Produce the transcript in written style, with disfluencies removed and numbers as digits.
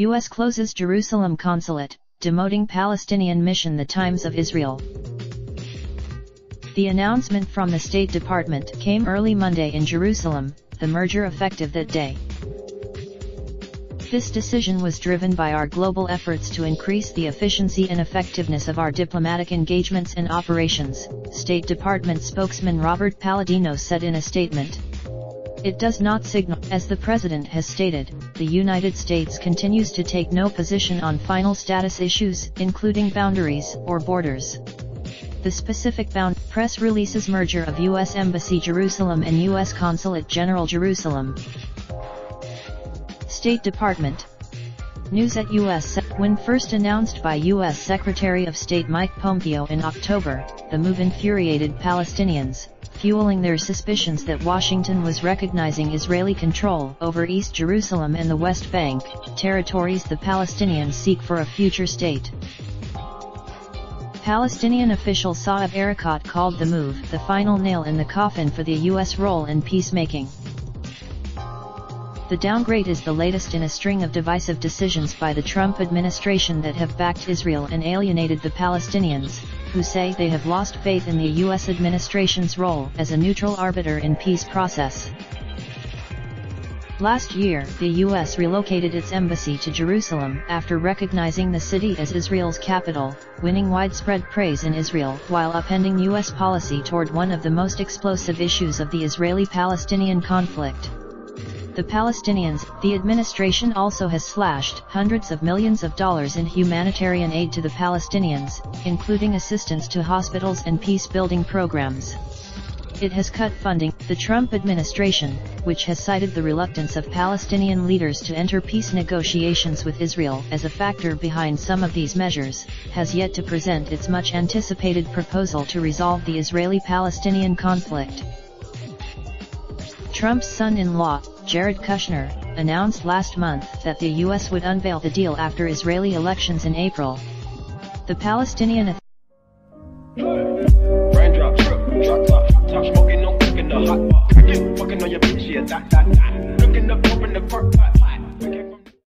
U.S. closes Jerusalem consulate, demoting Palestinian mission. The Times of Israel. The announcement from the State Department came early Monday in Jerusalem, the merger effective that day. This decision was driven by our global efforts to increase the efficiency and effectiveness of our diplomatic engagements and operations, State Department spokesman Robert Palladino said in a statement. It does not signal, as the President has stated, the United States continues to take no position on final status issues, including boundaries or borders. The specific press releases merger of U.S. Embassy Jerusalem and U.S. Consulate General Jerusalem. State Department. News at U.S. When first announced by U.S. Secretary of State Mike Pompeo in October, the move infuriated Palestinians, fueling their suspicions that Washington was recognizing Israeli control over East Jerusalem and the West Bank, territories the Palestinians seek for a future state. Palestinian official Saeb Erekat called the move the final nail in the coffin for the U.S. role in peacemaking. The downgrade is the latest in a string of divisive decisions by the Trump administration that have backed Israel and alienated the Palestinians, who say they have lost faith in the U.S. administration's role as a neutral arbiter in peace process. Last year, the U.S. relocated its embassy to Jerusalem after recognizing the city as Israel's capital, winning widespread praise in Israel while upending U.S. policy toward one of the most explosive issues of the Israeli-Palestinian conflict. The Palestinians. The administration also has slashed hundreds of millions of dollars in humanitarian aid to the Palestinians, including assistance to hospitals and peace-building programs. It has cut funding. The Trump administration, which has cited the reluctance of Palestinian leaders to enter peace negotiations with Israel as a factor behind some of these measures, has yet to present its much-anticipated proposal to resolve the Israeli-Palestinian conflict. Trump's son-in-law, Jared Kushner, announced last month that the U.S. would unveil the deal after Israeli elections in April. The Palestinian Raindrop, drop top, smoking, no cooking the hot pot. Fucking on your bitch, yeah, that. Looking up, open the park pot.